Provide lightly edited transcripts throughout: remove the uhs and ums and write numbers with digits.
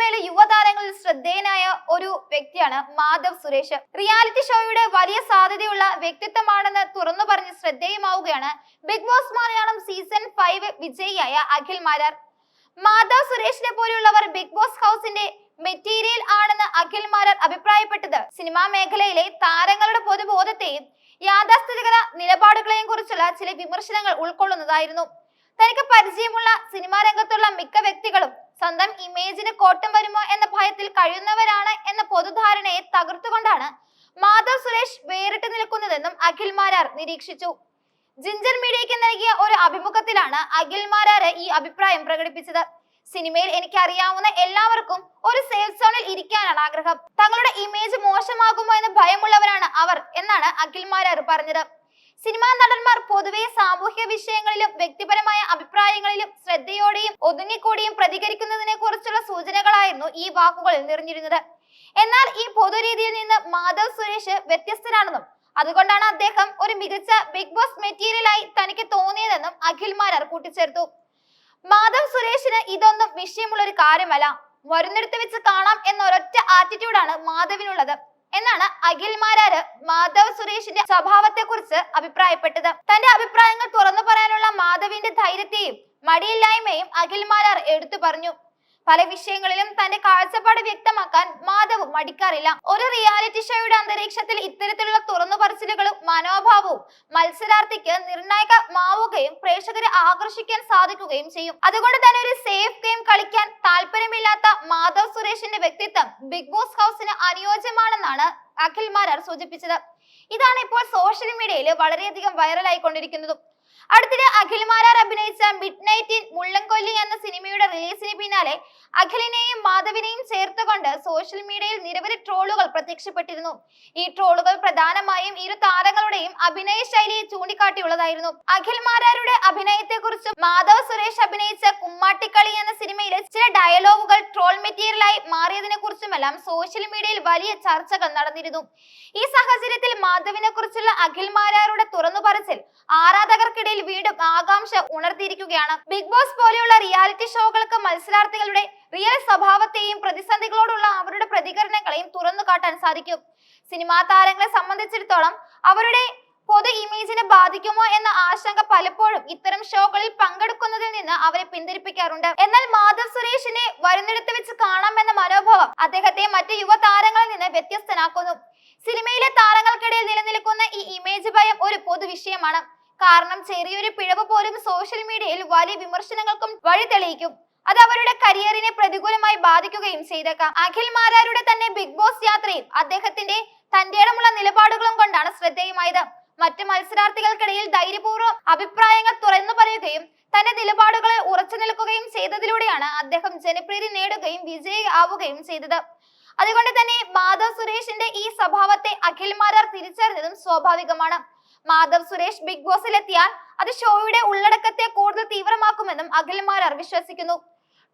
മലയാള യുവതാരങ്ങളിൽ ശ്രദ്ധേയനായ ഒരു വ്യക്തിയാണ് മാധവ് സുരേഷ്. റിയാലിറ്റി ഷോയുടെ വലിയ സാധ്യതയുള്ള വ്യക്തിത്വമാണെന്ന് തുറന്നു പറഞ്ഞ് ശ്രദ്ധേയമാവുകയാണ് ബിഗ് ബോസ് മലയാളം സീസൺ 5 വിജയിയായ അഖിൽ മാരാർ. മാധവ് സുരേഷിനെ പോലുള്ളവർ ബിഗ് ബോസ് ഹൗസിന്റെ മെറ്റീരിയൽ ആണെന്ന് അഖിൽ മാരാർ അഭിപ്രായപ്പെട്ടത് സിനിമാ മേഖലയിലെ താരങ്ങളുടെ പൊതുബോധത്തെയും യാഥാസ്ഥിതിക നിലപാടുകളെയും കുറിച്ചുള്ള ചില വിമർശനങ്ങൾ ഉൾക്കൊള്ളുന്നതായിരുന്നു. തനിക്ക് പരിചയമുള്ള സിനിമാ രംഗത്തുള്ള മിക്ക വ്യക്തികളും സ്വന്തം ഇമേജിന് കോട്ടം വരുമോ എന്ന ഭയത്തിൽ കഴിയുന്നവരാണ് എന്ന പൊതുധാരണയെ തകർത്തുകൊണ്ടാണ് മാധവ് സുരേഷ് വേറിട്ട് നിൽക്കുന്നതെന്നും അഖിൽ മാരാർ നിരീക്ഷിച്ചു. ജിഞ്ചർ മീഡിയയ്ക്ക് നൽകിയ ഒരു അഭിമുഖത്തിലാണ് അഖിൽ മാരാർ ഈ അഭിപ്രായം പ്രകടിപ്പിച്ചത്. സിനിമയിൽ എനിക്ക് അറിയാവുന്ന എല്ലാവർക്കും ഒരു സേഫ് സോണിൽ ഇരിക്കാനാണ് ആഗ്രഹം. തങ്ങളുടെ ഇമേജ് മോശമാകുമോ എന്ന് ഭയമുള്ളവരാണ് അവർ എന്നാണ് അഖിൽ മാരാർ പറഞ്ഞത്. സിനിമാ നടന്മാർ പൊതുവെ സാമൂഹ്യ വിഷയങ്ങളിലും വ്യക്തിപരമായ അഭിപ്രായങ്ങളിലും ശ്രദ്ധയോടെയും ഒതുങ്ങിക്കൂടിയും പ്രതികരിക്കുന്നതിനെ കുറിച്ചുള്ള സൂചനകളായിരുന്നു ഈ വാക്കുകളിൽ നിറഞ്ഞിരുന്നത്. എന്നാൽ ഈ പൊതുരീതിയിൽ നിന്ന് മാധവ് സുരേഷ് വ്യത്യസ്തനാണെന്നും അതുകൊണ്ടാണ് അദ്ദേഹം ഒരു മികച്ച ബിഗ് ബോസ് മെറ്റീരിയലായി തനിക്ക് തോന്നിയതെന്നും അഖിൽ മാരാർ കൂട്ടിച്ചേർത്തു. മാധവ് സുരേഷിന് ഇതൊന്നും വിഷയമുള്ള ഒരു കാര്യമല്ല, വരുന്നിടത്ത് വെച്ച് കാണാം എന്ന ഒരൊറ്റ ആറ്റിറ്റ്യൂഡാണ് മാധവിനുള്ളത് എന്നാണ് അഖിൽ മാരാര് മാധവ് സുരേഷിന്റെ സ്വഭാവത്തെ കുറിച്ച് അഭിപ്രായപ്പെട്ടത്. തന്റെ അഭിപ്രായങ്ങൾ തുറന്നു പറയാനുള്ള മാധവിന്റെ ധൈര്യത്തെയും മടിയില്ലായ്മയും അഖിൽ മാരാർ എടുത്തു പറഞ്ഞു. പല വിഷയങ്ങളിലും തന്റെ കാഴ്ചപ്പാട് വ്യക്തമാക്കാൻ മാധവ് മടിക്കാറില്ല. ഒരു റിയാലിറ്റി ഷോയുടെ അന്തരീക്ഷത്തിൽ ഇത്തരത്തിലുള്ള തുറന്നു പറച്ചിലുകളും മനോഭാവവും മത്സരാർത്ഥിക്ക് നിർണായകമാവുകയും പ്രേക്ഷകരെ ആകർഷിക്കാൻ സാധിക്കുകയും ചെയ്യും. അതുകൊണ്ട് തന്നെ ഒരു സേഫ് ഗെയിം കളിക്കാൻ താല്പര്യമില്ലാത്ത മാധവ് സുരേഷിന്റെ വ്യക്തിത്വം ബിഗ് ബോസ് ഹൗസിന് അനുയോജ്യമാണെന്നാണ് അഖിൽ മാരാർ സൂചിപ്പിച്ചത്. ഇതാണ് ഇപ്പോൾ സോഷ്യൽ മീഡിയയിൽ വളരെയധികം വൈറലായിക്കൊണ്ടിരിക്കുന്നതും. അടുത്തിടെ അഖിൽ മാരാർ അഭിനയിച്ച മിഡ് നൈറ്റ് ഇൻ മുള്ളൻകൊല്ലി എന്ന സിനിമയുടെ റിലീസിന് പിന്നാലെ അഖിലിനെയും മാധവിനെയും ചേർത്തുകൊണ്ട് സോഷ്യൽ മീഡിയയിൽ നിരവധി ട്രോളുകൾ പ്രത്യക്ഷപ്പെട്ടിരുന്നു. ഈ ട്രോളുകൾ പ്രധാനമായും ഇരു താരങ്ങളുടെയും അഭിനയ ശൈലിയെ ചൂണ്ടിക്കാട്ടിയുള്ളതായിരുന്നു. അഖിൽ മാരാരുടെ അഭിനയത്തെ കുറിച്ചും മാധവ് സുരേഷ് അഭിനയിച്ച കുമ്മാട്ടിക്കളി എന്ന സിനിമയിലെ ചില ഡയലോഗുകൾ ട്രോൾ മെറ്റീരിയലായി മാറിയതിനെ കുറിച്ചുമെല്ലാം സോഷ്യൽ മീഡിയയിൽ വലിയ ചർച്ചകൾ നടന്നിരുന്നു. ഈ സാഹചര്യത്തിൽ മാധവിനെ കുറിച്ചുള്ള അഖിൽ മാരാരുടെ തുറന്നു പറച്ചിൽ ആരാധകർക്കിടയിൽ വീണ്ടും ആകാംക്ഷ ഉണർത്തിയിരിക്കുകയാണ്. ബിഗ് ബോസ് പോലെയുള്ള റിയാലിറ്റി ഷോകൾക്ക് മത്സരാർത്ഥികളുടെ റിയൽ സ്വഭാവത്തെയും പ്രതിസന്ധികളോടുള്ള അവരുടെ പ്രതികരണങ്ങളെയും തുറന്നു കാട്ടാൻ സാധിക്കും. സിനിമാ താരങ്ങളെ സംബന്ധിച്ചിടത്തോളം അവരുടെ പൊതു ഇമേജിനെ ബാധിക്കുമോ എന്ന ആശങ്ക പലപ്പോഴും ഇത്തരം ഷോകളിൽ പങ്കെടുക്കുന്നതിൽ നിന്ന് അവരെ പിന്തിരിപ്പിക്കാറുണ്ട്. എന്നാൽ മാധവ് സുരേഷിനെ വരുന്നിടത്ത് വെച്ച് കാണാമെന്ന മനോഭാവം അദ്ദേഹത്തെ മറ്റു യുവതാരങ്ങളിൽ നിന്ന് വ്യത്യസ്തനാക്കുന്നു. സിനിമയിലെ താരങ്ങൾക്കിടയിൽ നിലനിൽക്കുന്ന ഈ ഇമേജ് ഭയം ഒരു പൊതുവിഷയമാണ്. കാരണം ചെറിയൊരു പിഴവ് പോലും സോഷ്യൽ മീഡിയയിൽ വലിയ വിമർശനങ്ങൾക്കും വഴി തെളിയിക്കും. അത് അവരുടെ കരിയറിനെ പ്രതികൂലമായി ബാധിക്കുകയും ചെയ്തേക്കാം. അഖിൽ മാരാരുടെ തന്നെ ബിഗ് ബോസ് യാത്രയും അദ്ദേഹത്തിന്റെ തന്റേടമുള്ള നിലപാടുകളും കൊണ്ടാണ് ശ്രദ്ധേയമായത്. മറ്റു മത്സരാർത്ഥികൾക്കിടയിൽ ധൈര്യപൂർവ്വം അഭിപ്രായങ്ങൾ തുറന്നു പറയുകയും തന്റെ നിലപാടുകളിൽ ഉറച്ചു നിൽക്കുകയും ചെയ്തതിലൂടെയാണ് അദ്ദേഹം ജനപ്രീതി നേടുകയും വിജയി ആവുകയും ചെയ്തത്. അതുകൊണ്ട് തന്നെ മാധവ് സുരേഷിന്റെ ഈ സ്വഭാവത്തെ അഖിൽ മാരാർ തിരിച്ചറിഞ്ഞതും സ്വാഭാവികമാണ്. മാധവ് സുരേഷ് ബിഗ് ബോസിൽ എത്തിയാൽ അത് ഷോയുടെ ഉള്ളടക്കത്തെ കൂടുതൽ തീവ്രമാക്കുമെന്നും അഖിൽ മാരാർ വിശ്വസിക്കുന്നു.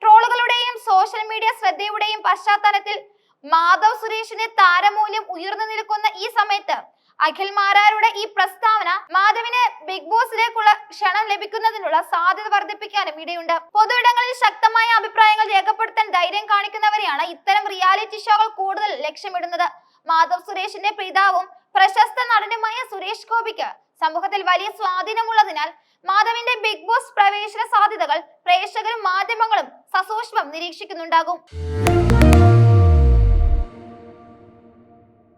ട്രോളുകളുടെയും സോഷ്യൽ മീഡിയ ശ്രദ്ധയുടെയും പശ്ചാത്തലത്തിൽ മാധവ് സുരേഷിന്റെ താരമൂല്യം ഉയർന്നു നിൽക്കുന്ന ഈ സമയത്ത് അഖിൽ മാരാരുടെ ഈ പ്രസ്താവന മാധവിന് ബിഗ് ബോസിലേക്കുള്ള ക്ഷണം ലഭിക്കുന്നതിനുള്ള സാധ്യത വർദ്ധിപ്പിക്കാനും ഇടയുണ്ട്. പൊതുയിടങ്ങളിൽ ശക്തമായ അഭിപ്രായങ്ങൾ രേഖപ്പെടുത്താൻ ധൈര്യം കാണിക്കുന്നവരെയാണ് ഇത്തരം റിയാലിറ്റി ഷോകൾ കൂടുതൽ ലക്ഷ്യമിടുന്നത്. മാധവ് സുരേഷിന്റെ പിതാവും പ്രശസ്ത നടനുമായ സുരേഷ് ഗോപിക്ക് സമൂഹത്തിൽ വലിയ സ്വാധീനമുള്ളതിനാൽ മാധവിന്റെ ബിഗ് ബോസ് പ്രവേശന സാധ്യതകൾ പ്രേക്ഷകരും മാധ്യമങ്ങളും സസൂക്ഷ്മം നിരീക്ഷിക്കുന്നുണ്ടാകും.